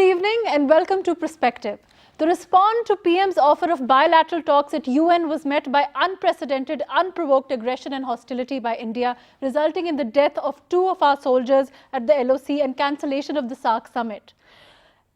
evening and welcome to Perspective. The response to PM's offer of bilateral talks at UN was met by unprecedented, unprovoked aggression and hostility by India, resulting in the death of 2 of our soldiers at the LOC and cancellation of the SAARC summit.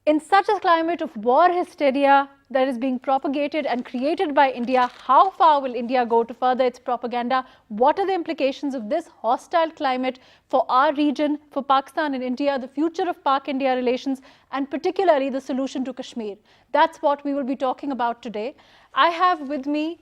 In such a climate of war hysteria that is being propagated and created by India, how far will India go to further its propaganda? What are the implications of this hostile climate for our region, for Pakistan and India, the future of Pak-India relations, and particularly the solution to Kashmir? That's what we will be talking about today. I have with me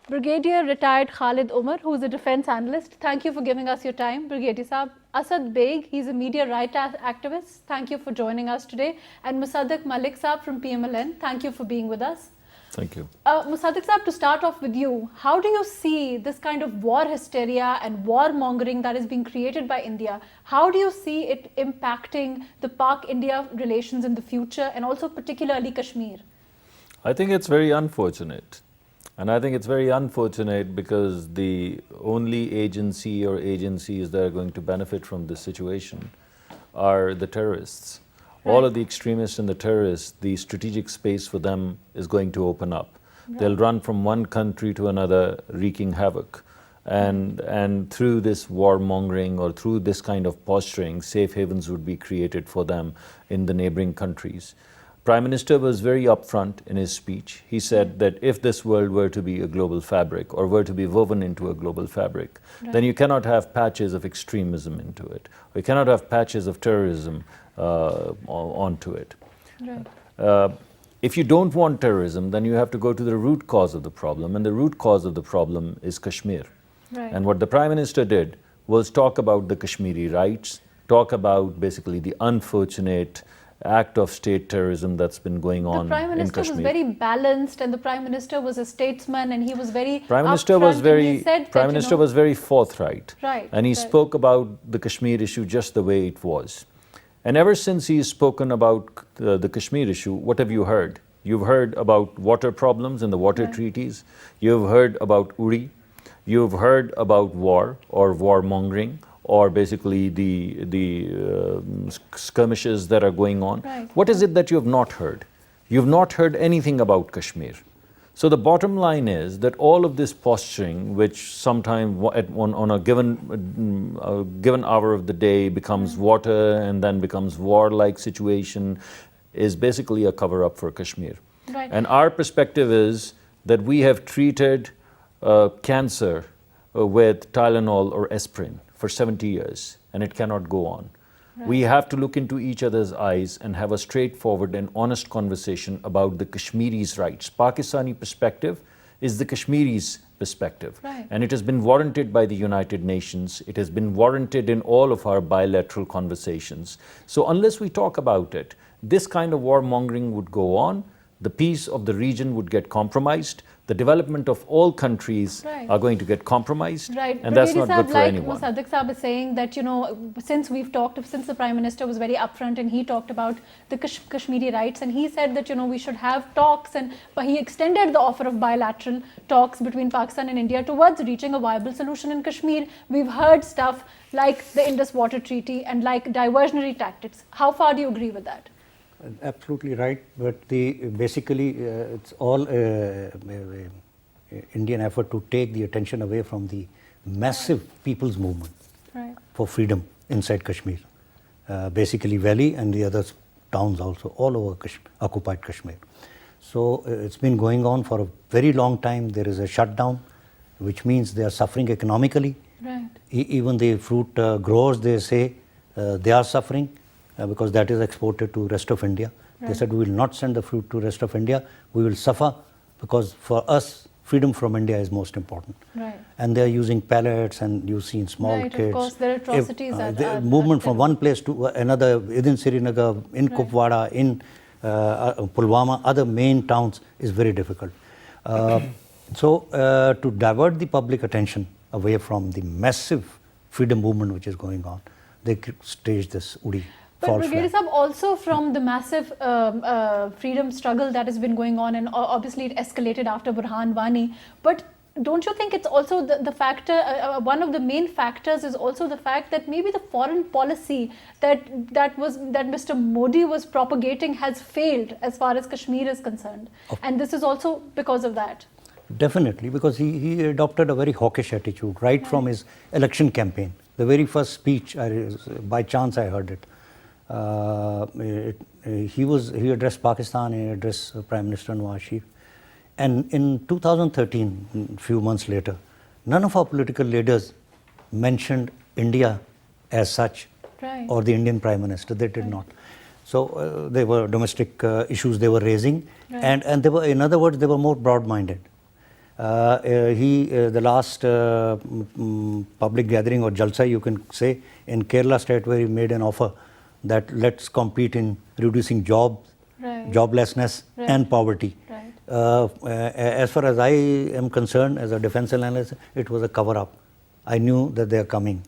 Brigadier retired Khaild Omar, who is a defense analyst. Thank you for giving us your time, Brigadier Saab. Asad Baig, he's a media rights activist. Thank you for joining us today. And Musadik Malik Saab from PMLN, thank you for being with us. Thank you. Musadik Saab, to start off with you, how do you see this kind of war hysteria and warmongering that is being created by India? How do you see it impacting the Pak-India relations in the future and also particularly Kashmir? I think it's very unfortunate. And I think it's very unfortunate because the only agency or agencies that are going to benefit from this situation are the terrorists. Right. All of the extremists and the terrorists, the strategic space for them is going to open up. Right. They'll run from one country to another, wreaking havoc. And through this warmongering or through this kind of posturing, safe havens would be created for them in the neighboring countries. Prime Minister was very upfront in his speech. He said that if this world were to be a global fabric or were to be woven into a global fabric, then you cannot have patches of extremism into it. Or you cannot have patches of terrorism onto it. Right. If you don't want terrorism, then you have to go to the root cause of the problem, and the root cause of the problem is Kashmir. Right. And what the Prime Minister did was talk about the Kashmiri rights, talk about basically the unfortunate act of state terrorism that's been going on in Kashmir. The Prime Minister was very balanced, and the Prime Minister was a statesman, and he was very Prime Minister was very forthright. Right. And he spoke about the Kashmir issue just the way it was. And ever since he's spoken about the Kashmir issue, what have you heard? You've heard about water problems and the water treaties. You've heard about Uri. You've heard about war or warmongering, or basically the skirmishes that are going on. Right. What is it that you have not heard? You've not heard anything about Kashmir. So the bottom line is that all of this posturing, which sometime on a given hour of the day becomes water and then becomes war-like situation, is basically a cover-up for Kashmir. Right. And our perspective is that we have treated cancer with Tylenol or aspirin for 70 years, and it cannot go on. Right. We have to look into each other's eyes and have a straightforward and honest conversation about the Kashmiris' rights. Pakistani perspective is the Kashmiris' perspective. Right. And it has been warranted by the United Nations. It has been warranted in all of our bilateral conversations. So unless we talk about it, this kind of warmongering would go on, the peace of the region would get compromised, the development of all countries are going to get compromised, and that's not good for anyone. Musadik Saab is saying that, you know, since the Prime Minister was very upfront and he talked about the Kashmiri rights, and he said that, you know, we should have talks, but he extended the offer of bilateral talks between Pakistan and India towards reaching a viable solution in Kashmir. We've heard stuff like the Indus Water Treaty and like diversionary tactics. How far do you agree with that? Absolutely right, but basically it's all Indian effort to take the attention away from the massive people's movement for freedom inside Kashmir, basically Valley and the other towns also, all over occupied Kashmir. So it's been going on for a very long time. There is a shutdown, which means they are suffering economically. Right. Even the fruit growers, they say they are suffering. Because that is exported to rest of India. Right. They said we will not send the fruit to rest of India. We will suffer because for us, freedom from India is most important. Right. And they are using pellets, and you see in small kids. Of course, there are atrocities. Movement from one place to another, within Srinagar, in Kupwara, in Pulwama, other main towns is very difficult. So to divert the public attention away from the massive freedom movement which is going on, they staged this Uri. But Brigadier Saab, also from the massive freedom struggle that has been going on, and obviously it escalated after Burhan Wani, but don't you think it's also the factor, one of the main factors is also the fact that maybe the foreign policy that Mr. Modi was propagating has failed as far as Kashmir is concerned, and this is also because of that? Definitely, because he adopted a very hawkish attitude right from his election campaign. The very first speech, by chance I heard it. He addressed Pakistan, he addressed Prime Minister Nawaz Sharif. And in 2013, a few months later, none of our political leaders mentioned India as such, or the Indian Prime Minister. They did not. So they were domestic issues they were raising, and they were, in other words, they were more broad-minded. The last public gathering or jalsa, you can say, in Kerala state, where he made an offer that let's compete in reducing joblessness and poverty. As far as I am concerned, as a defense analyst, it was a cover-up. I knew that they are coming,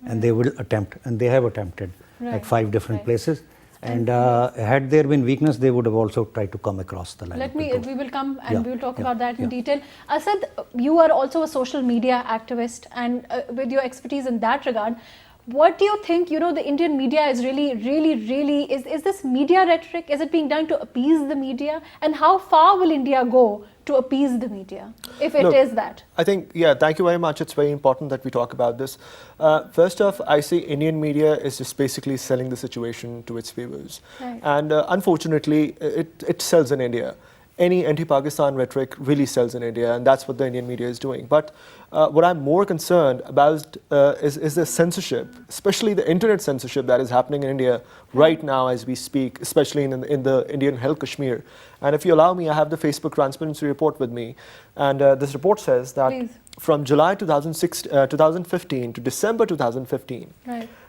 and they will attempt, and they have attempted at 5 different places. And had there been weakness, they would have also tried to come across the line. We will come and we will talk about that in detail. Asad, you are also a social media activist, and with your expertise in that regard, what do you think, the Indian media is really, is this media rhetoric? Is it being done to appease the media? And how far will India go to appease the media, if it is that? I think, thank you very much. It's very important that we talk about this. First off, I see Indian media is just basically selling the situation to its viewers. And unfortunately, it sells in India. Any anti-Pakistan rhetoric really sells in India, and that's what the Indian media is doing. But what I'm more concerned about is the censorship, especially the internet censorship that is happening in India right now as we speak, especially in the Indian held Kashmir. And if you allow me, I have the Facebook Transparency Report with me. And this report says that from July 2015 to December 2015,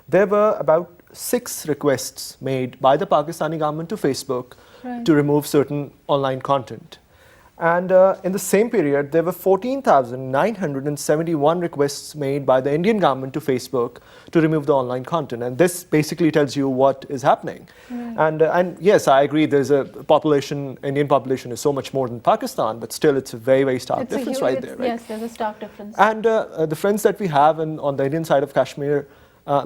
there were about 6 requests made by the Pakistani government to Facebook to remove certain online content. And in the same period, there were 14,971 requests made by the Indian government to Facebook to remove the online content. And this basically tells you what is happening. And yes, I agree, there's a population, Indian population is so much more than Pakistan, but still it's a very, very stark difference right there. Yes, there's a stark difference. And the friends that we have on the Indian side of Kashmir,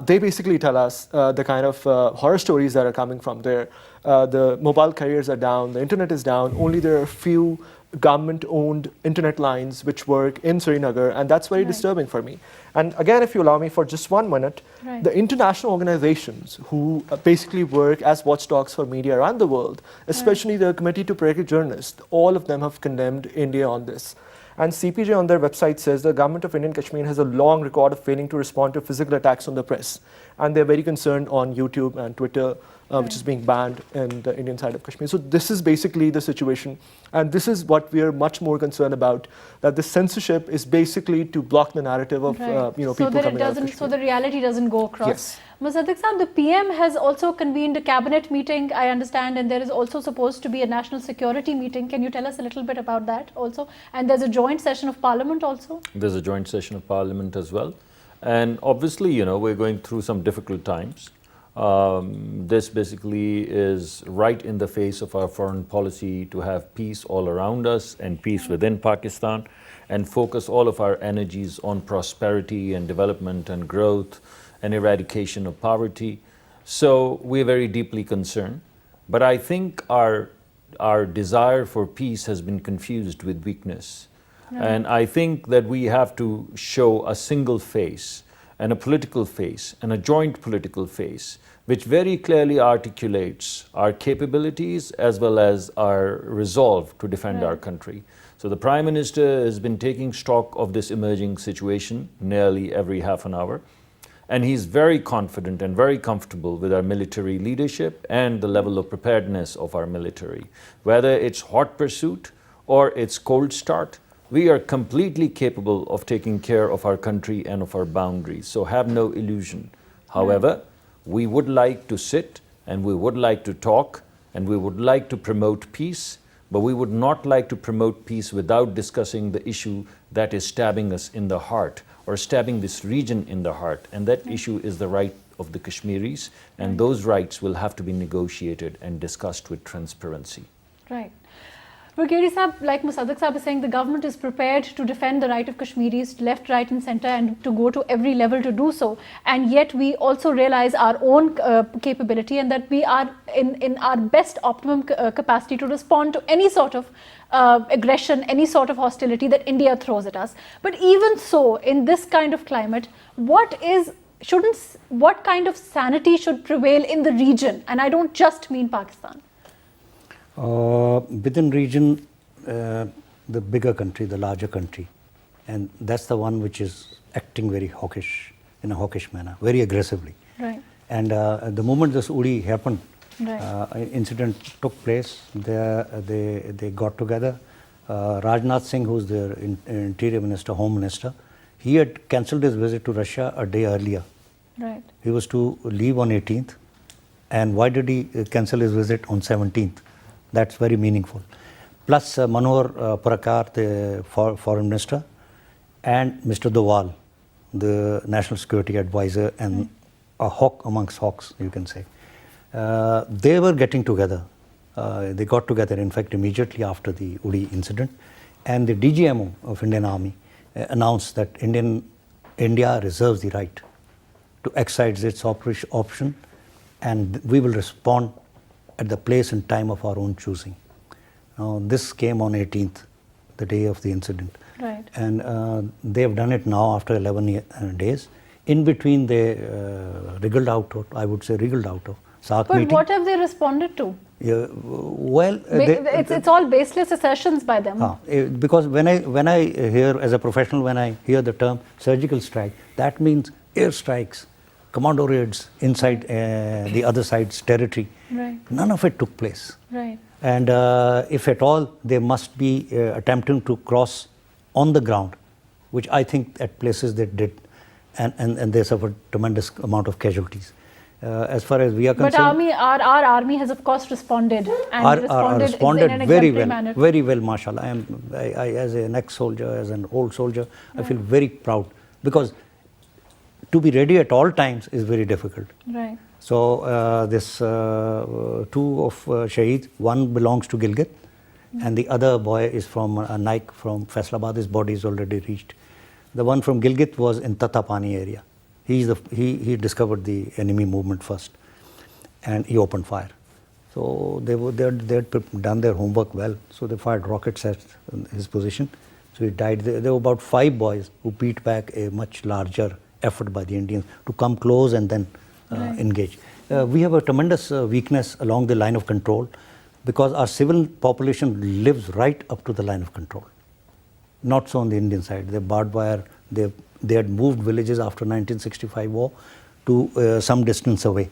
they basically tell us the kind of horror stories that are coming from there. The mobile carriers are down, the internet is down, only there are a few government-owned internet lines which work in Srinagar, and that's very disturbing for me. And again, if you allow me for just 1 minute, the international organizations who basically work as watchdogs for media around the world, especially the Committee to Protect Journalists, all of them have condemned India on this. And CPJ on their website says the government of Indian Kashmir has a long record of failing to respond to physical attacks on the press. And they're very concerned on YouTube and Twitter, which is being banned in the Indian side of Kashmir. So this is basically the situation. And this is what we are much more concerned about, that the censorship is basically to block the narrative of people coming out of Kashmir. So the reality doesn't go across. Yes. Musadik Sahab, the PM has also convened a cabinet meeting, I understand, and there is also supposed to be a national security meeting. Can you tell us a little bit about that also? And there's a joint session of parliament also? There's a joint session of parliament as well. And obviously, we're going through some difficult times. This basically is right in the face of our foreign policy to have peace all around us and peace within Pakistan, and focus all of our energies on prosperity and development and growth and eradication of poverty. So we're very deeply concerned. But I think our desire for peace has been confused with weakness. And I think that we have to show a single face and a political face and a joint political face, which very clearly articulates our capabilities as well as our resolve to defend our country. So the Prime Minister has been taking stock of this emerging situation nearly every half an hour. And he's very confident and very comfortable with our military leadership and the level of preparedness of our military. Whether it's hot pursuit or it's cold start, we are completely capable of taking care of our country and of our boundaries. So have no illusion. However, we would like to sit and we would like to talk and we would like to promote peace, but we would not like to promote peace without discussing the issue that is stabbing us in the heart, or stabbing this region in the heart. And that issue is the right of the Kashmiris, and those rights will have to be negotiated and discussed with transparency. Right. Brigadier Sahab, like Musadik Sahab is saying, the government is prepared to defend the right of Kashmiris left, right and centre and to go to every level to do so. And yet we also realize our own capability and that we are in our best optimum capacity to respond to any sort of aggression, any sort of hostility that India throws at us. But even so, in this kind of climate, what kind of sanity should prevail in the region? And I don't just mean Pakistan. Within region, the bigger country, the larger country, and that's the one which is acting very hawkish, in a hawkish manner, very aggressively. Right. And the moment this Uri happened, right. Incident took place, they got together. Rajnath Singh, who's the Interior Minister, Home Minister, he had cancelled his visit to Russia a day earlier. Right. He was to leave on 18th. And why did he cancel his visit on 17th? That's very meaningful. Plus Manohar Parrikar, the Foreign Minister, and Mr. Doval, the National Security Advisor, and a hawk amongst hawks, you can say. They were getting together. They got together, in fact, immediately after the Uri incident. And the DGMO of Indian Army announced that India reserves the right to exercise its option, and we will respond at the place and time of our own choosing. This came on 18th, the day of the incident. Right. And they have done it now after 11 days. In between, they wriggled out of, I would say, wriggled out of SARC but meeting. What have they responded to? Yeah, well, it's all baseless assertions by them. Because when I hear, as a professional, when I hear the term surgical strike, that means air strikes, commando raids inside the other side's territory. Right. None of it took place. Right. And if at all, they must be attempting to cross on the ground, which I think at places they did, and they suffered tremendous amount of casualties. As far as we are concerned, but our army has of course responded and responded in an very exemplary well, manner. very well, mashallah. I as an ex-soldier, as an old soldier, I feel very proud, because to be ready at all times is very difficult. Right. So this two of Shaheed, one belongs to Gilgit, and the other boy is from Naik from Faisalabad. His body is already reached. The one from Gilgit was in Tatapani area. He discovered the enemy movement first, and he opened fire. So they had done their homework well. So they fired rockets at his position. So he died. There were about 5 boys who beat back a much larger effort by the Indians to come close and then engage. We have a tremendous weakness along the line of control, because our civil population lives right up to the line of control. Not so on the Indian side. They barbed wire. They had moved villages after 1965 war to some distance away.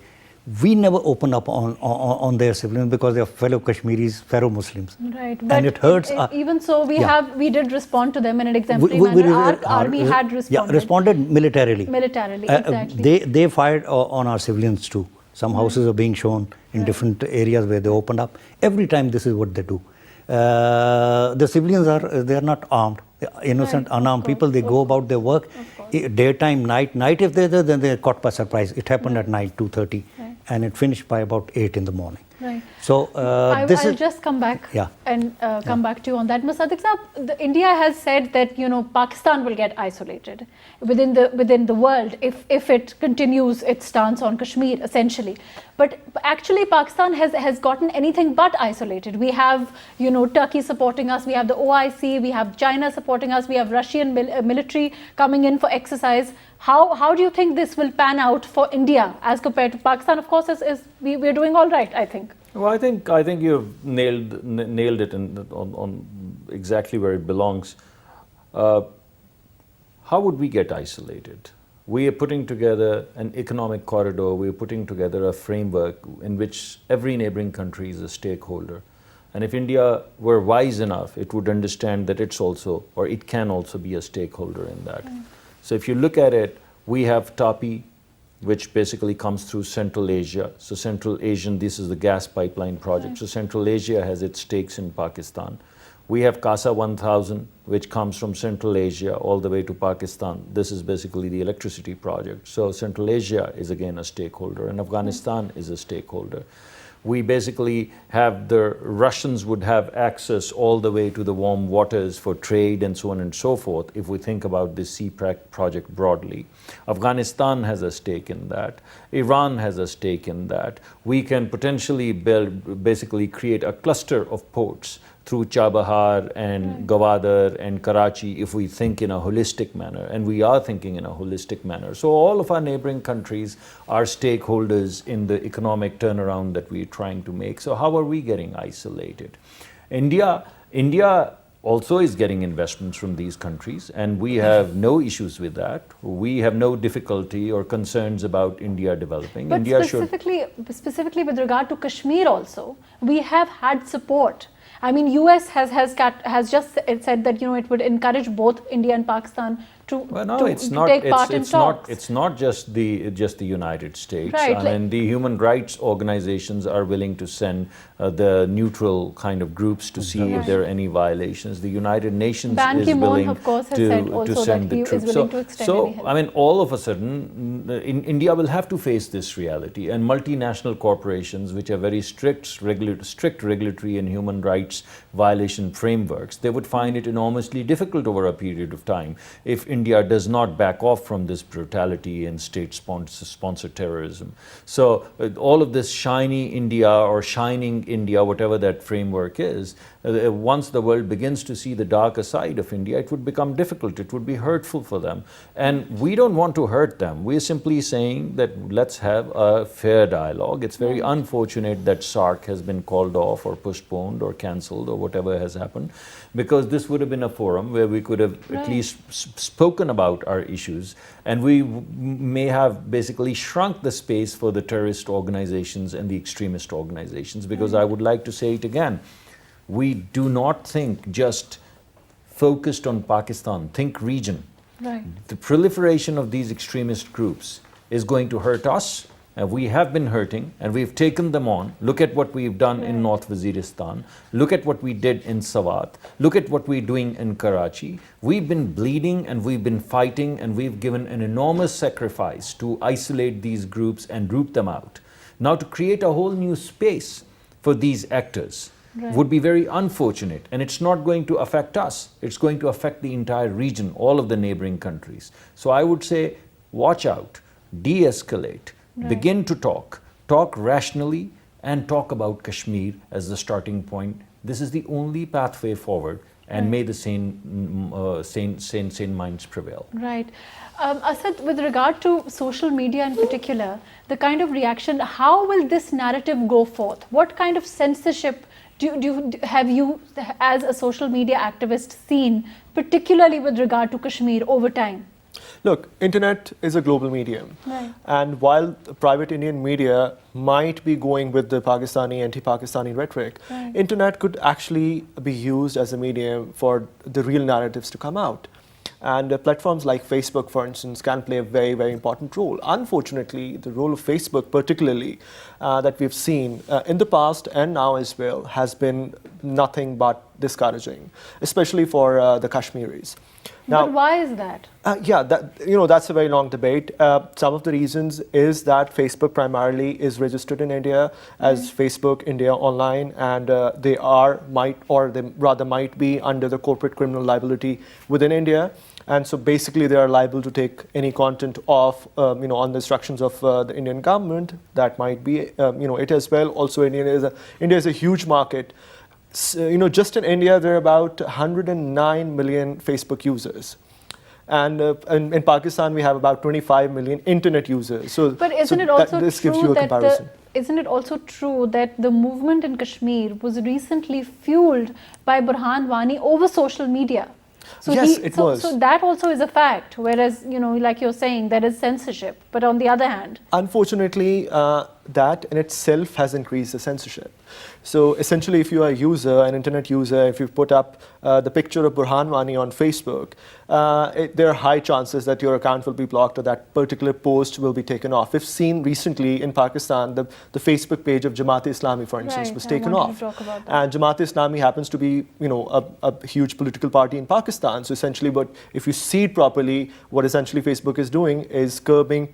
We never open up on their civilians because they are fellow Kashmiris, fellow Muslims. Right, and it hurts. Even so, we did respond to them in an exemplary manner. Our army had responded. Yeah, responded militarily. Exactly. They fired on our civilians too. Some houses are being shown in different areas where they opened up. Every time this is what they do. The civilians are not armed. Innocent, unarmed people, they go about their work. Daytime, night if they're there, then they're caught by surprise. It happened at night, 2:30, and it finished by about 8 in the morning. Right. So I'll just come back and come back to you on that. Musadik Sahab, India has said that Pakistan will get isolated within the world if it continues its stance on Kashmir, essentially. But actually, Pakistan has gotten anything but isolated. We have Turkey supporting us, we have the OIC, we have China supporting us, we have Russian military coming in for exercise. How do you think this will pan out for India as compared to Pakistan? Of course, we're doing all right, I think. Well, I think you've nailed it on exactly where it belongs. How would we get isolated? We are putting together an economic corridor. We are putting together a framework in which every neighboring country is a stakeholder. And if India were wise enough, it would understand that it can also be a stakeholder in that. So if you look at it, we have TAPI, which basically comes through Central Asia. So Central Asian, this is the gas pipeline project. So Central Asia has its stakes in Pakistan. We have CASA 1000, which comes from Central Asia all the way to Pakistan. This is basically the electricity project. So Central Asia is again a stakeholder, and Afghanistan is a stakeholder. We basically have the Russians would have access all the way to the warm waters for trade and so on and so forth, if we think about the SEPT project broadly. Afghanistan has a stake in that. Iran has a stake in that. We can potentially basically create a cluster of ports through Chabahar and Gwadar and Karachi if we think in a holistic manner, and we are thinking in a holistic manner. So all of our neighboring countries are stakeholders in the economic turnaround that we're trying to make. So how are we getting isolated? India also is getting investments from these countries, and we have no issues with that. We have no difficulty or concerns about India developing. But India specifically with regard to Kashmir also, we have had support. I mean, US has just said that, you know, it would encourage both India and Pakistan to take part in talks. It's not just the United States. Right, I mean, the human rights organizations are willing to send the neutral kind of groups to see if there are any violations. The United Nations is willing of course, has said also to send that he the troops. is willing to extend any help. I mean, all of a sudden, India will have to face this reality, and multinational corporations, which are very strict regulatory and human rights violation frameworks, they would find it enormously difficult over a period of time if India does not back off from this brutality and state-sponsored terrorism. So all of this shiny India or shining India, whatever that framework is, once the world begins to see the darker side of India, it would become difficult, it would be hurtful for them. And we don't want to hurt them. We're simply saying that let's have a fair dialogue. It's very unfortunate that SAARC has been called off or postponed or cancelled or whatever has happened, because this would have been a forum where we could have at least spoken about our issues, and we may have basically shrunk the space for the terrorist organizations and the extremist organizations, because I would like to say it again, we do not think just focused on Pakistan, think region. Right. The proliferation of these extremist groups is going to hurt us. We have been hurting, and we've taken them on. Look at what we've done in North Waziristan. Look at what we did in Swat. Look at what we're doing in Karachi. We've been bleeding, and we've been fighting, and we've given an enormous sacrifice to isolate these groups and root them out. Now, to create a whole new space for these actors would be very unfortunate, and it's not going to affect us. It's going to affect the entire region, all of the neighboring countries. So I would say, watch out, de-escalate, begin to talk rationally, and talk about Kashmir as the starting point. This is the only pathway forward, and may the sane minds prevail. Right. Asad, with regard to social media in particular, the kind of reaction, how will this narrative go forth? What kind of censorship have you, as a social media activist, seen, particularly with regard to Kashmir over time? Look, internet is a global medium. Right. And while private Indian media might be going with the Pakistani, anti-Pakistani rhetoric, internet could actually be used as a medium for the real narratives to come out. And platforms like Facebook, for instance, can play a very, very important role. Unfortunately, the role of Facebook particularly that we've seen in the past and now as well has been nothing but discouraging, especially for the Kashmiris. Now, but why is that? That's a very long debate. Some of the reasons is that Facebook primarily is registered in India as Facebook India Online, and they might be under the corporate criminal liability within India. And so basically they are liable to take any content off, on the instructions of the Indian government. That might be, it as well. Also, India is a huge market. Just in India, there are about 109 million Facebook users. And in Pakistan, we have about 25 million internet users. But isn't it also true that the movement in Kashmir was recently fueled by Burhan Wani over social media? So yes, it was. So that also is a fact, whereas, like you're saying, there is censorship. But on the other hand, unfortunately, that in itself has increased the censorship. So essentially, if you are a user, an internet user, if you put up the picture of Burhan Wani on Facebook, there are high chances that your account will be blocked or that particular post will be taken off. We've seen recently in Pakistan, the Facebook page of Jamaat-e-Islami, for instance, was taken off. And Jamaat-e-Islami happens to be, a huge political party in Pakistan. So essentially, if you see it properly, what essentially Facebook is doing is curbing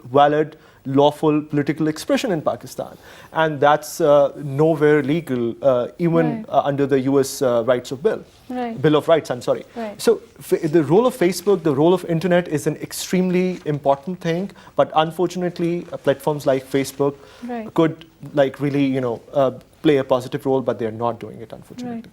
valid lawful political expression in Pakistan. And that's nowhere legal, even under the US Bill of Rights, I'm sorry. So the role of Facebook, the role of internet is an extremely important thing, but unfortunately platforms like Facebook could like really, you know, play a positive role, but they're not doing it, unfortunately.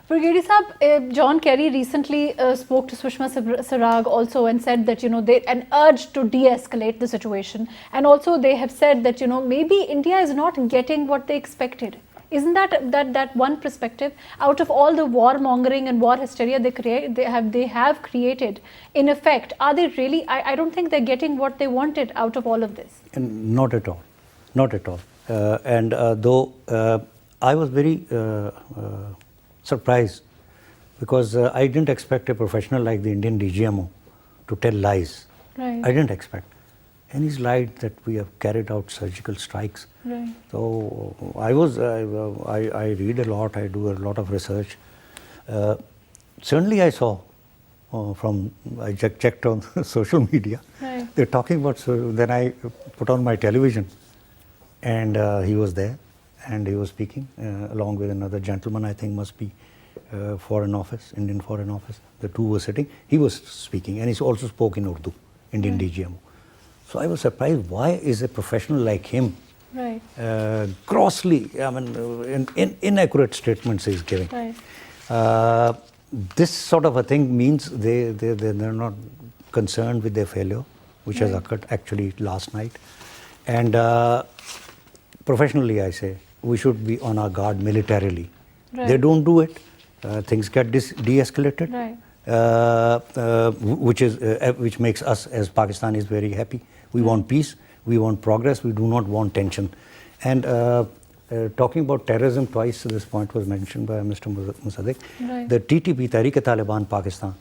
Brigadier Saab, John Kerry recently spoke to Sushma Swaraj also and said that, you know, an urge to de-escalate the situation. And also they have said that, you know, maybe India is not getting what they expected. Isn't that one perspective? Out of all the warmongering and war hysteria they have created, in effect, are they really, I don't think they're getting what they wanted out of all of this. And not at all. Not at all. Though I was very surprised, because I didn't expect a professional like the Indian DGMO to tell lies. I didn't expect. And he's lied that we have carried out surgical strikes. So I read a lot, I do a lot of research. Certainly I saw I checked on social media. They're talking about, then I put on my television and he was there. And he was speaking along with another gentleman, I think must be Foreign Office, Indian Foreign Office. The two were sitting. He was speaking, and he also spoke in Urdu, Indian DGMO. So I was surprised, why is a professional like him grossly, I mean, inaccurate statements he's giving. This sort of a thing means they're not concerned with their failure, which has occurred actually last night. And professionally, I say, we should be on our guard militarily. They don't do it. Things get de-escalated, which makes us as Pakistanis very happy. We want peace, we want progress, we do not want tension. And talking about terrorism, twice this point was mentioned by Mr. Musadik. The TTP, Tehreek-e-Taliban Pakistan,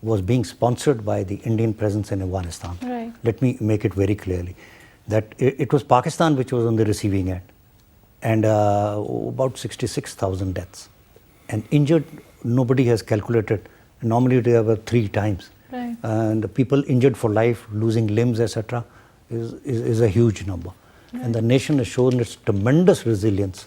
was being sponsored by the Indian presence in Afghanistan. Let me make it very clearly that it was Pakistan which was on the receiving end, and about 66,000 deaths. And injured, nobody has calculated. Normally they have 3 times. And the people injured for life, losing limbs, etc., is a huge number. And the nation has shown its tremendous resilience.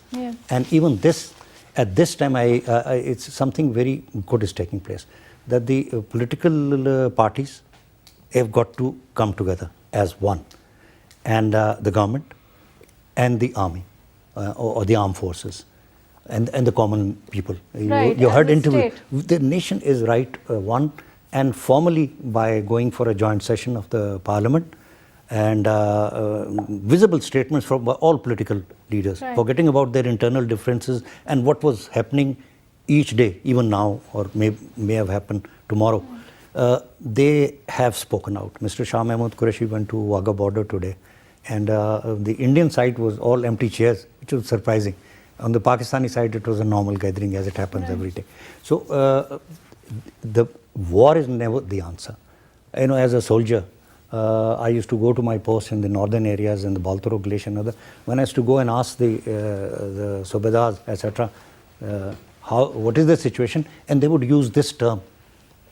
And even this, at this time, it's something very good is taking place, that the political parties have got to come together as one. And the government and the army or the armed forces and the common people. You heard interview. The nation is one, and formally by going for a joint session of the parliament and visible statements from all political leaders, forgetting about their internal differences and what was happening each day, even now, or may have happened tomorrow. They have spoken out. Mr. Shah Mahmood Qureshi went to Wagah border today, and the Indian side was all empty chairs, which was surprising. On the Pakistani side, it was a normal gathering, as it happens every day. So the war is never the answer. You know, as a soldier, I used to go to my post in the northern areas in the Baltoro Glacier and other. When I used to go and ask the Subedars, etc., what is the situation, and they would use this term,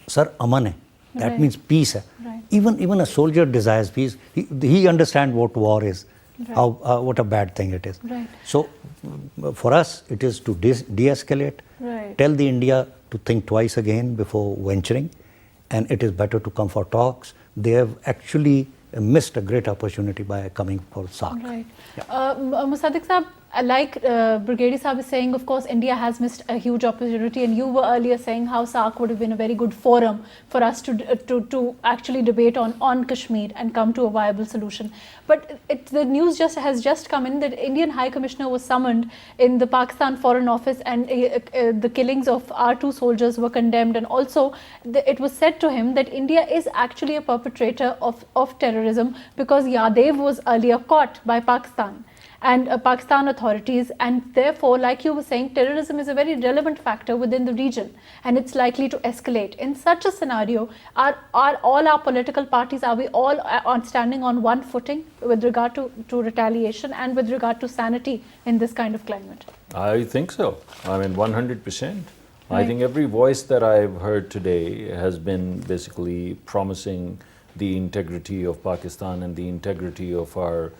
"Sir, aman hai." That means peace hai. Even a soldier desires peace. He understands what war is, what a bad thing it is. So for us, it is to de-escalate, tell the India to think twice again before venturing, and it is better to come for talks. They have actually missed a great opportunity by coming for SAARC. Musadik Saab, like Brigadier Saab is saying, of course, India has missed a huge opportunity, and you were earlier saying how SAARC would have been a very good forum for us to actually debate on Kashmir and come to a viable solution. But the news has just come in that Indian High Commissioner was summoned in the Pakistan Foreign Office, and the killings of our 2 soldiers were condemned, and also it was said to him that India is actually a perpetrator of terrorism because Yadev was earlier caught by Pakistan and Pakistan authorities, and therefore, like you were saying, terrorism is a very relevant factor within the region, and it's likely to escalate. In such a scenario, are all our political parties, are we all standing on one footing with regard to retaliation and with regard to sanity in this kind of climate? I think so. I mean, 100%. I think every voice that I've heard today has been basically promising the integrity of Pakistan and the integrity of our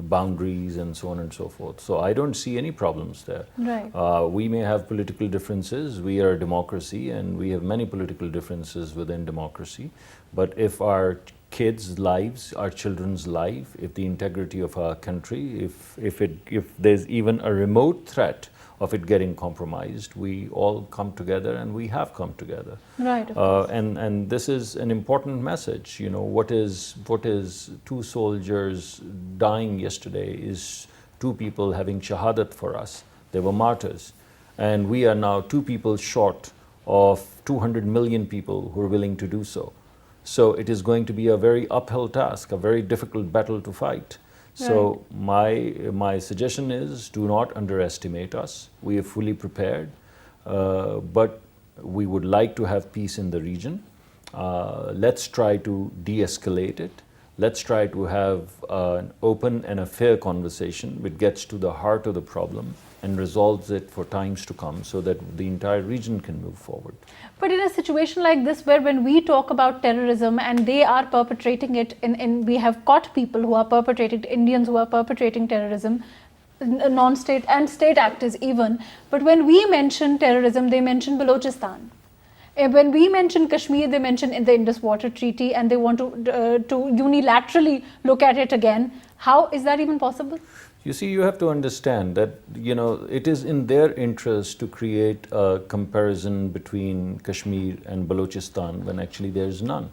boundaries and so on and so forth. So I don't see any problems there. Right. We may have political differences. We are a democracy and we have many political differences within democracy. But if our kids' lives, our children's life, if the integrity of our country, if there's even a remote threat of it getting compromised, we all come together, and we have come together. Right. Of course. And this is an important message. You know, what is 2 soldiers dying yesterday is 2 people having shahadat for us. They were martyrs, and we are now 2 people short of 200 million people who are willing to do so. So it is going to be a very uphill task, a very difficult battle to fight. So my suggestion is, do not underestimate us. We are fully prepared, but we would like to have peace in the region. Let's try to de-escalate it. Let's try to have an open and a fair conversation which gets to the heart of the problem and resolves it for times to come, so that the entire region can move forward. But in a situation like this, where when we talk about terrorism and they are perpetrating it, we have caught people who are perpetrating, Indians who are perpetrating terrorism, non-state and state actors even, but when we mention terrorism, they mention Balochistan. When we mention Kashmir, they mention in the Indus Water Treaty, and they want to unilaterally look at it again. How is that even possible? You see, you have to understand that, you know, it is in their interest to create a comparison between Kashmir and Balochistan when actually there is none.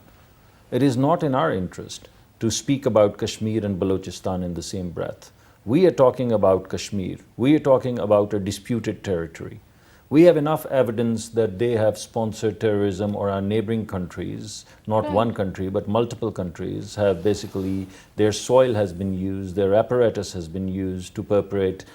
It is not in our interest to speak about Kashmir and Balochistan in the same breath. We are talking about Kashmir. We are talking about a disputed territory. We have enough evidence that they have sponsored terrorism, or our neighboring countries, not one country, but multiple countries, have basically, their soil has been used, their apparatus has been used to perpetrate,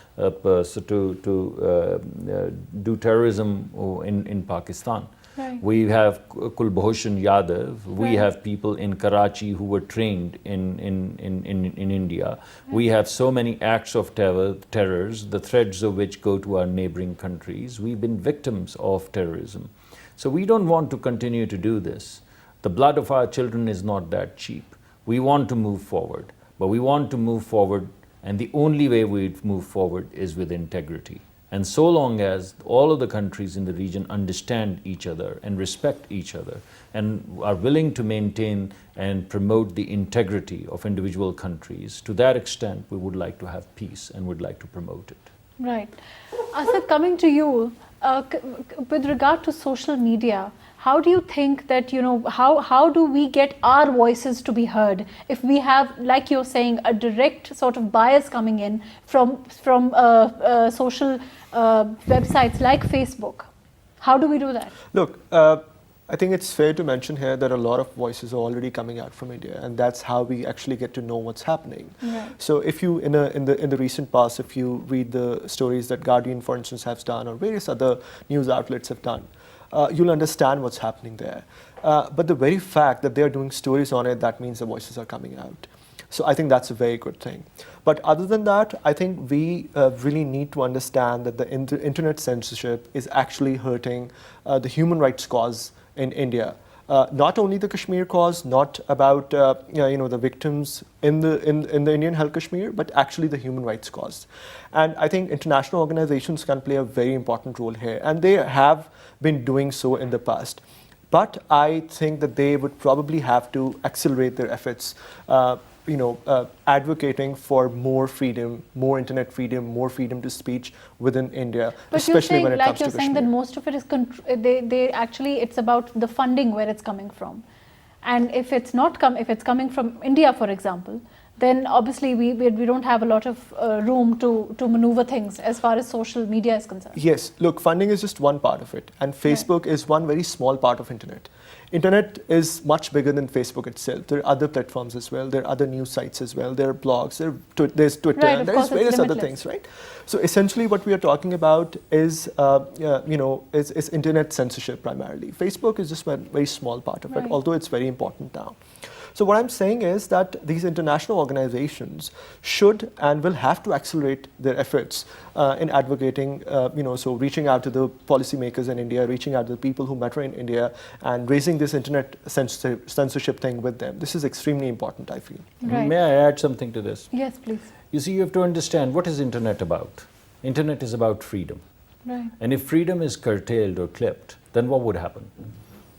do terrorism in Pakistan. Right. We have Kulbhushan Yadav. We have people in Karachi who were trained in India. We have so many acts of terrors, the threads of which go to our neighboring countries. We've been victims of terrorism. So we don't want to continue to do this. The blood of our children is not that cheap. We want to move forward, but we want to move forward, and the only way we move forward is with integrity. And so long as all of the countries in the region understand each other and respect each other and are willing to maintain and promote the integrity of individual countries, to that extent we would like to have peace and would like to promote it. Right. Asad, coming to you, with regard to social media, how do you think that, you know, how do we get our voices to be heard if we have, like you're saying, a direct sort of bias coming in from social websites like Facebook? How do we do that? Look, I think it's fair to mention here that a lot of voices are already coming out from India, and that's how we actually get to know what's happening. Right. So if you, in the recent past, if you read the stories that Guardian, for instance, has done, or various other news outlets have done, you'll understand what's happening there. But the very fact that they're doing stories on it, that means the voices are coming out. So I think that's a very good thing. But other than that, I think we really need to understand that the internet censorship is actually hurting the human rights cause in India. Not only the Kashmir cause, not about the victims in the Indian-held Kashmir, but actually the human rights cause. And I think international organizations can play a very important role here, and they have been doing so in the past. But I think that they would probably have to accelerate their efforts, advocating for more freedom, more internet freedom, more freedom to speech within India, but especially when it comes to Kashmir. But you're saying that most of it is, they actually, it's about the funding, where it's coming from. And if it's coming from India, for example, then obviously we don't have a lot of room to maneuver things as far as social media is concerned. Yes, look, funding is just one part of it, and Facebook is one very small part of internet. Internet is much bigger than Facebook itself. There are other platforms as well. There are other news sites as well. There are blogs. There's Twitter. Right, and there's various other things, right? So essentially, what we are talking about is, is internet censorship primarily. Facebook is just a very small part of it, although it's very important now. So what I'm saying is that these international organizations should and will have to accelerate their efforts in advocating, so reaching out to the policymakers in India, reaching out to the people who matter in India, and raising this internet censorship thing with them. This is extremely important, I feel. Right. May I add something to this? Yes, please. You see, you have to understand, what is internet about? Internet is about freedom. Right. And if freedom is curtailed or clipped, then what would happen?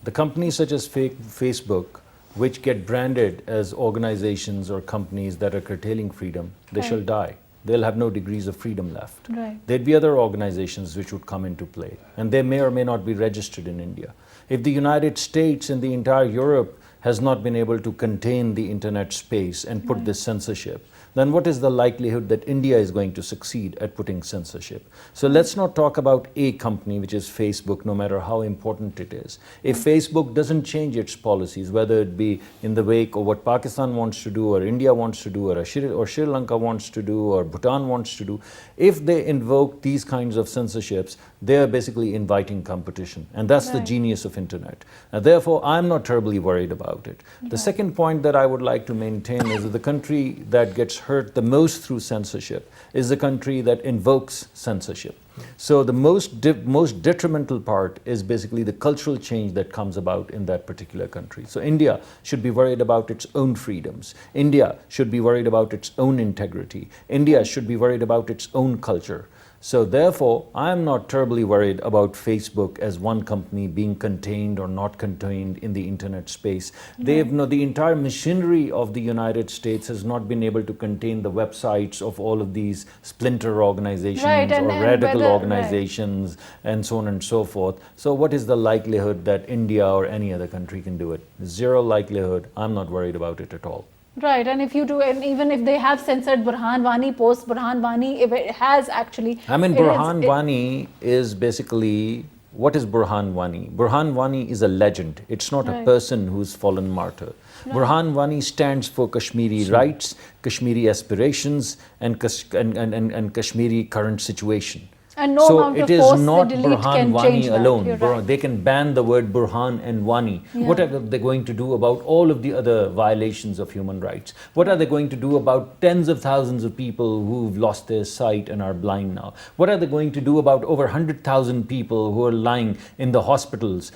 The companies such as Facebook, which get branded as organizations or companies that are curtailing freedom, they shall die. They'll have no degrees of freedom left. Right. There'd be other organizations which would come into play, and they may or may not be registered in India. If the United States and the entire Europe has not been able to contain the internet space and put this censorship, then what is the likelihood that India is going to succeed at putting censorship? So let's not talk about a company, which is Facebook, no matter how important it is. If Facebook doesn't change its policies, whether it be in the wake of what Pakistan wants to do, or India wants to do, or Sri Lanka wants to do, or Bhutan wants to do, if they invoke these kinds of censorships, they are basically inviting competition. And that's the genius of internet. And therefore, I'm not terribly worried about it. The second point that I would like to maintain is that the country that gets hurt the most through censorship is the country that invokes censorship. So the most detrimental part is basically the cultural change that comes about in that particular country. So India should be worried about its own freedoms. India should be worried about its own integrity. India should be worried about its own culture. So therefore, I'm not terribly worried about Facebook as one company being contained or not contained in the internet space. The entire machinery of the United States has not been able to contain the websites of all of these splinter organizations or radical organizations and so on and so forth. So what is the likelihood that India or any other country can do it? Zero likelihood. I'm not worried about it at all. Right, and if you do, and even if they have censored Burhan Wani, post Burhan Wani, if it has actually... I mean, Burhan Wani is basically, what is Burhan Wani? Burhan Wani is a legend. It's not a person who's fallen martyr. Burhan Wani stands for Kashmiri rights, Kashmiri aspirations, and Kashmiri current situation. And no amount of force they delete can change that. Alone. They can ban the word Burhan and Wani. What are they going to do about all of the other violations of human rights? What are they going to do about tens of thousands of people who've lost their sight and are blind now? What are they going to do about over 100,000 people who are lying in the hospitals,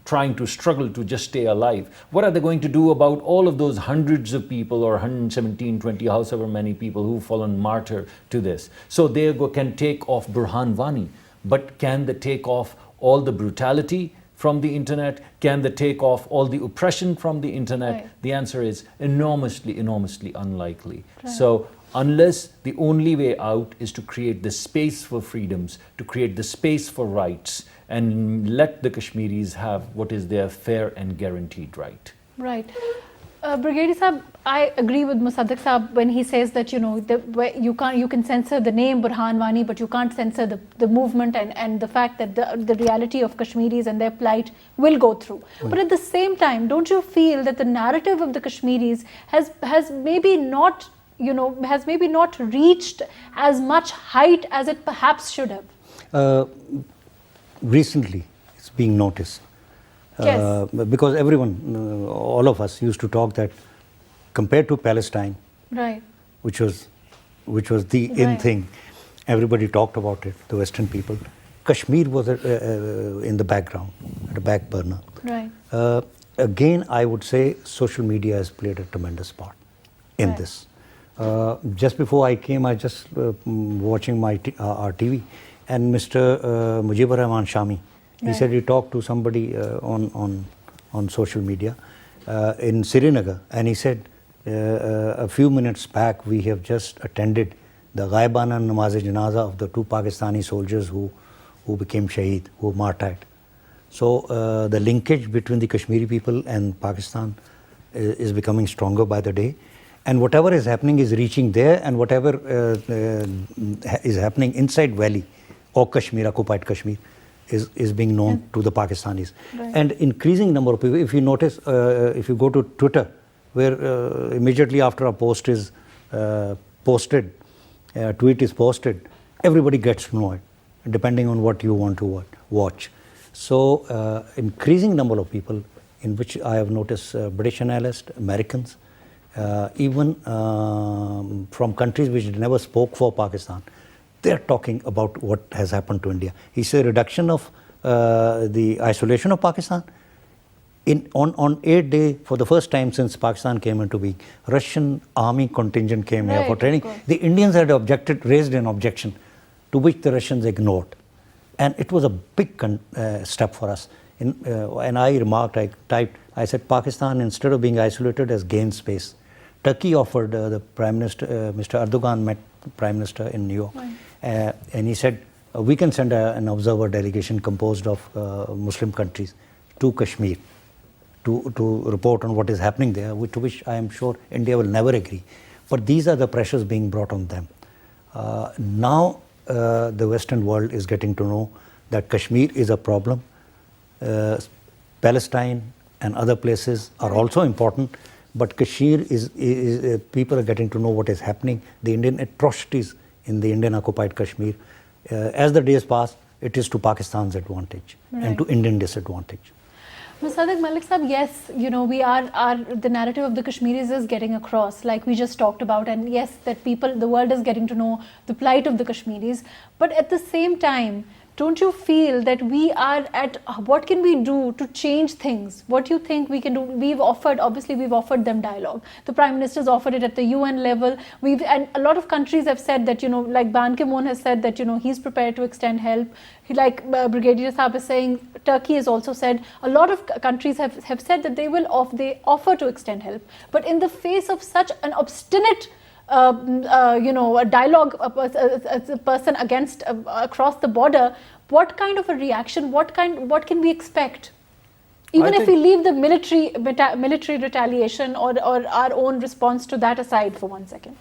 trying to struggle to just stay alive? What are they going to do about all of those hundreds of people, or 117, 20, however many people who've fallen martyr to this? So they can take off Burhan Wani, but can they take off all the brutality from the internet? Can they take off all the oppression from the internet? The answer is enormously, enormously unlikely. So unless the only way out is to create the space for freedoms, to create the space for rights, and let the Kashmiris have what is their fair and guaranteed right. Right. Brigadier Sahab, I agree with Musadik Sahab when he says that you can censor the name Burhan Wani, but you can't censor the movement and the fact that the reality of Kashmiris and their plight will go through. But at the same time, don't you feel that the narrative of the Kashmiris has maybe not reached as much height as it perhaps should have? Recently, it's being noticed. Because everyone, all of us used to talk that compared to Palestine, which was the in thing, everybody talked about it, the Western people. Kashmir was in the background, at a back burner. Again, I would say social media has played a tremendous part in this. Just before I came, I just watching our TV, and Mr. Mujibur Rahman Shami, he said he talked to somebody on social media in Srinagar, and he said a few minutes back we have just attended the Ghaibana Namaz-e-Janaza of the 2 Pakistani soldiers who became shaheed, who martyred. So the linkage between the Kashmiri people and Pakistan is becoming stronger by the day, and whatever is happening is reaching there, and whatever is happening inside valley or Kashmir, occupied Kashmir, is being known to the Pakistanis. And increasing number of people, if you notice, if you go to Twitter, where immediately after a post is posted, a tweet is posted, everybody gets to know it, depending on what you want to watch. So increasing number of people in which I have noticed British analysts, Americans, even from countries which never spoke for Pakistan, they're talking about what has happened to India. He said reduction of the isolation of Pakistan. On 8th day, for the first time since Pakistan came into being, Russian army contingent came here for training. The Indians had raised an objection, to which the Russians ignored. And it was a big step for us. And I remarked, I typed, I said, Pakistan, instead of being isolated, has gained space. Turkey offered the Prime Minister, Mr. Erdogan met the Prime Minister in New York. And he said, we can send an observer delegation composed of Muslim countries to Kashmir to report on what is happening there, to which I am sure India will never agree. But these are the pressures being brought on them. Now the Western world is getting to know that Kashmir is a problem. Palestine and other places are also important, but Kashmir is people are getting to know what is happening, the Indian atrocities in the Indian occupied Kashmir. As the days pass, it is to Pakistan's advantage and to Indian disadvantage. Musadik, Malik Sahab, yes, you know, the narrative of the Kashmiris is getting across, like we just talked about, and yes, that the world is getting to know the plight of the Kashmiris. But at the same time, don't you feel that we are what can we do to change things? What do you think we can do? We've offered them dialogue. The Prime Minister's offered it at the UN level. And a lot of countries have said that, you know, like Ban Ki-moon has said that, you know, he's prepared to extend help. Like Brigadier Saab is saying, Turkey has also said, a lot of countries have said that they offer to extend help. But in the face of such an obstinate a dialogue, a person against across the border, what kind of a reaction? What can we expect? Even if we leave the military retaliation or our own response to that aside for 1 second.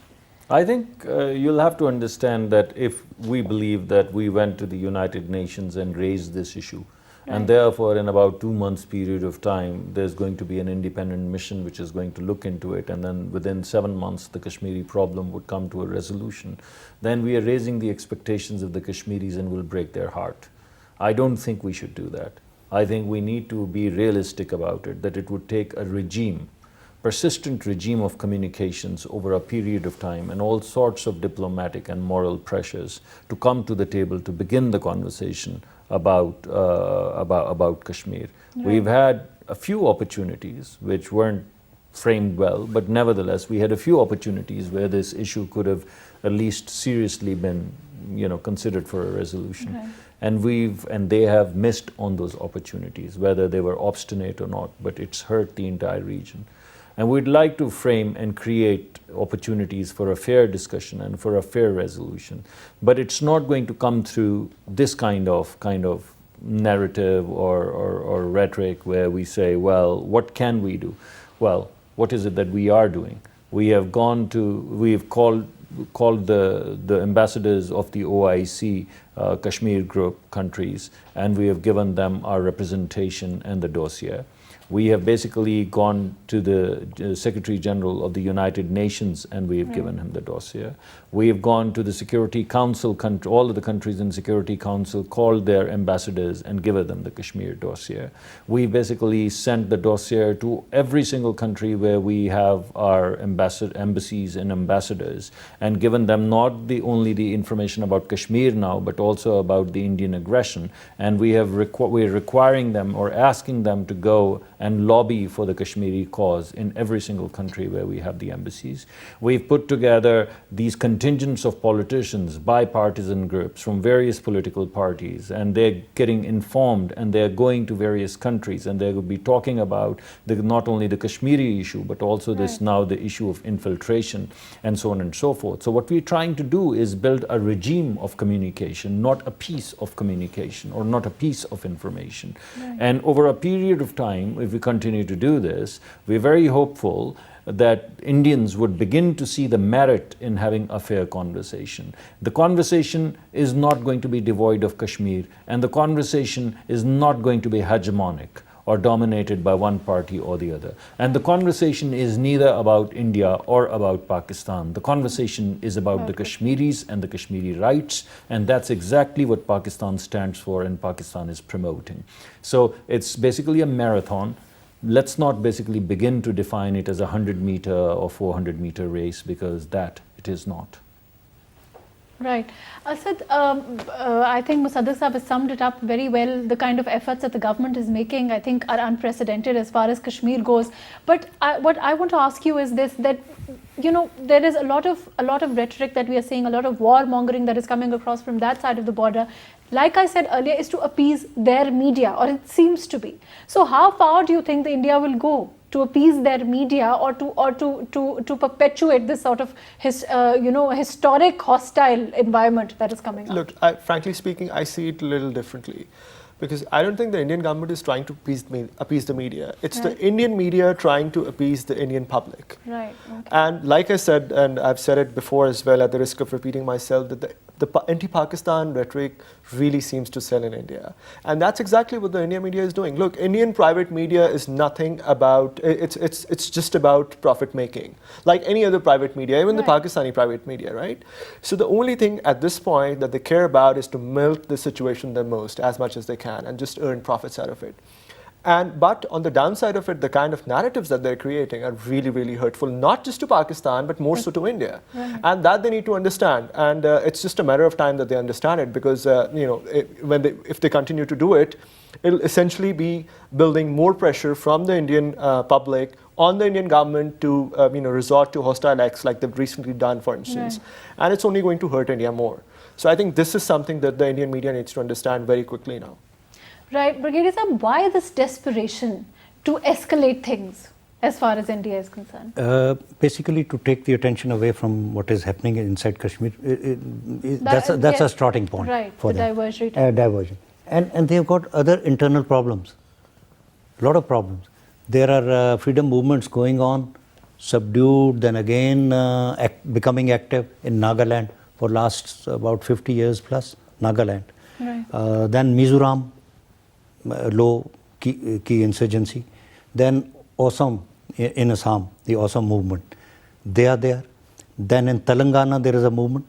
I think you'll have to understand that if we believe that we went to the United Nations and raised this issue, and therefore in about 2 months period of time, there's going to be an independent mission which is going to look into it, and then within 7 months the Kashmiri problem would come to a resolution, then we are raising the expectations of the Kashmiris and will break their heart. I don't think we should do that. I think we need to be realistic about it, that it would take a persistent regime of communications over a period of time and all sorts of diplomatic and moral pressures to come to the table to begin the conversation about Kashmir. We've had a few opportunities which weren't framed well, but nevertheless we had a few opportunities where this issue could have at least seriously been, you know, considered for a resolution. And they have missed on those opportunities, whether they were obstinate or not, but it's hurt the entire region. And we'd like to frame and create opportunities for a fair discussion and for a fair resolution. But it's not going to come through this kind of narrative or rhetoric where we say, well, what can we do? Well, what is it that we are doing? We have called the ambassadors of the OIC Kashmir group countries, and we have given them our representation and the dossier. We have basically gone to the Secretary General of the United Nations and we have given him the dossier. We have gone to the Security Council, all of the countries in Security Council called their ambassadors and given them the Kashmir dossier. We basically sent the dossier to every single country where we have our embassies and ambassadors, and given them not only the information about Kashmir now, but also about the Indian aggression. And we're requiring them or asking them to go and lobby for the Kashmiri cause in every single country where we have the embassies. We've put together these contingents of politicians, bipartisan groups from various political parties, and they're getting informed and they're going to various countries and they will be talking about not only the Kashmiri issue, but also the issue of infiltration and so on and so forth. So what we're trying to do is build a regime of communication, not a piece of communication or not a piece of information. And over a period of time, if we continue to do this, we're very hopeful that Indians would begin to see the merit in having a fair conversation. The conversation is not going to be devoid of Kashmir, and the conversation is not going to be hegemonic or dominated by one party or the other. And the conversation is neither about India or about Pakistan. The conversation is about the Kashmiris and the Kashmiri rights, and that's exactly what Pakistan stands for and Pakistan is promoting. So it's basically a marathon. let's not basically begin to define it as a 100-meter or 400-meter race, because that it is not. Right. Asad, I think Musadik Sahab has summed it up very well. The kind of efforts that the government is making, I think, are unprecedented as far as Kashmir goes. But what I want to ask you is this, that, you know, there is a lot of rhetoric that we are seeing, a lot of warmongering that is coming across from that side of the border. Like I said earlier, is to appease their media, or it seems to be. So how far do you think the India will go to appease their media, or to perpetuate this sort of historic hostile environment that is coming up? Look, frankly speaking, I see it a little differently, because I don't think the Indian government is trying to appease the media. It's the Indian media trying to appease the Indian public. Right. Okay. And like I said, and I've said it before as well, at the risk of repeating myself, that the anti-Pakistan rhetoric really seems to sell in India. And that's exactly what the Indian media is doing. Look, Indian private media is nothing about, it's just about profit making, like any other private media, even the Pakistani private media, right? So the only thing at this point that they care about is to milk the situation the most, as much as they can, and just earn profits out of it. But on the downside of it, the kind of narratives that they're creating are really, really hurtful, not just to Pakistan, but more so to India. Right. And that they need to understand. And it's just a matter of time that they understand it, because if they continue to do it, it'll essentially be building more pressure from the Indian public on the Indian government to resort to hostile acts like they've recently done, for instance. Right. And it's only going to hurt India more. So I think this is something that the Indian media needs to understand very quickly now. Right, Brigadier Sahab, why this desperation to escalate things as far as India is concerned? Basically, to take the attention away from what is happening inside Kashmir. That's a starting point for them. Diversion. And they've got other internal problems, a lot of problems. There are freedom movements going on, subdued, then again becoming active in Nagaland for last about 50 years plus, Nagaland. Right. Then Mizoram, low key insurgency. Then Assam, in Assam, the Assam movement, they are there. Then in Telangana there is a movement.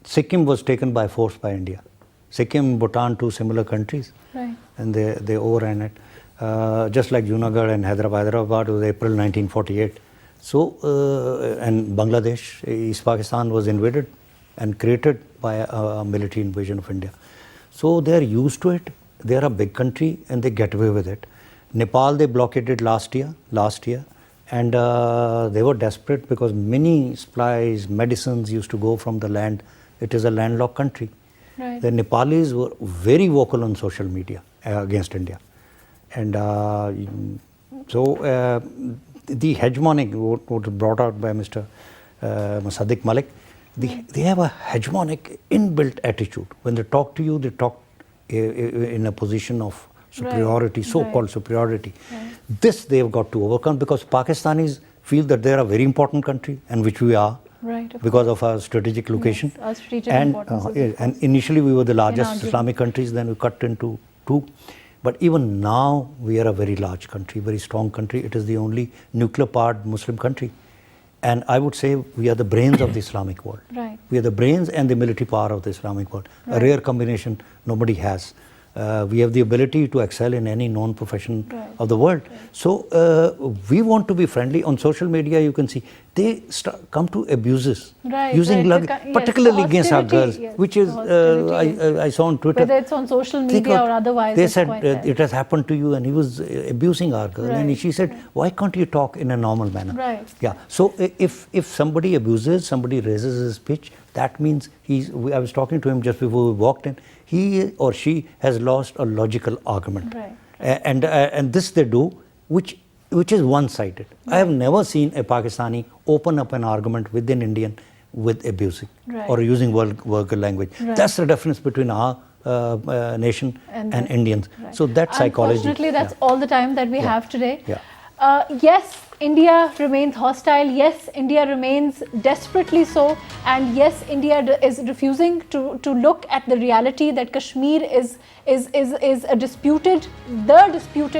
Sikkim was taken by force by India. Sikkim, Bhutan, two similar countries, right. And they overran it. Just like Junagadh and Hyderabad was April 1948. So, and Bangladesh, East Pakistan was invaded and created by a military invasion of India. So they are used to it. They are a big country and they get away with it. Nepal, they blockaded last year, and they were desperate because many supplies, medicines used to go from the land. It is a landlocked country. Right. The Nepalis were very vocal on social media against India. And so the hegemonic, what was brought out by Mr. Musadik Malik, they have a hegemonic inbuilt attitude. When they talk to you, they talk in a position of superiority, so-called superiority. Right. This they have got to overcome, because Pakistanis feel that they are a very important country, and which we are, because of our strategic location. Yes, our strategic importance. And initially we were the largest Islamic countries, then we cut into two. But even now we are a very large country, very strong country. It is the only nuclear-powered Muslim country. And I would say we are the brains of the Islamic world. Right. We are the brains and the military power of the Islamic world. Right. A rare combination nobody has. We have the ability to excel in any known profession of the world. Right. So we want to be friendly. On social media, you can see they come to abuses, using particularly against our girls, which is I saw on Twitter. Whether it's on social media or otherwise. They said it has happened to you, and he was abusing our girl, and she said, "Why can't you talk in a normal manner?" Right. Yeah. So if somebody abuses, somebody raises his pitch, that means I was talking to him just before we walked in. He or she has lost a logical argument, and this they do, which is one-sided. I have never seen a Pakistani open up an argument with an Indian with abusing or using vulgar language. That's the difference between our nation and Indians. So that psychology. Unfortunately, that's all the time that we have today. Yes, India remains hostile. Yes, India remains desperately so. And yes, India is refusing to look at the reality that Kashmir is a disputed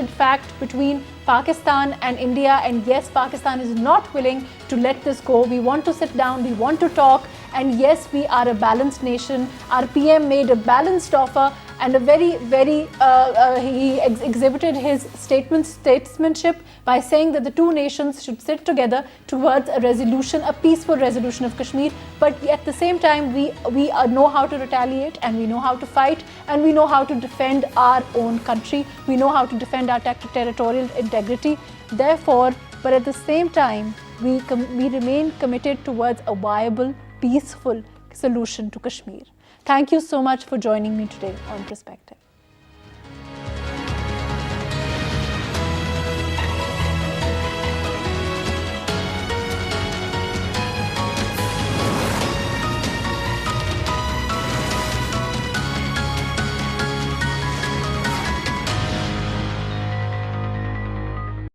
fact between Pakistan and India. And yes, Pakistan is not willing to let this go. We want to sit down, we want to talk. And yes, we are a balanced nation. Our PM made a balanced offer. and a he exhibited his statesmanship by saying that the two nations should sit together towards a resolution, a peaceful resolution of Kashmir. But at the same time, we know how to retaliate, and we know how to fight, and we know how to defend our own country. We know how to defend our territorial integrity. Therefore, but at the same time, we remain committed towards a viable, peaceful solution to Kashmir. Thank you so much for joining me today on Perspective.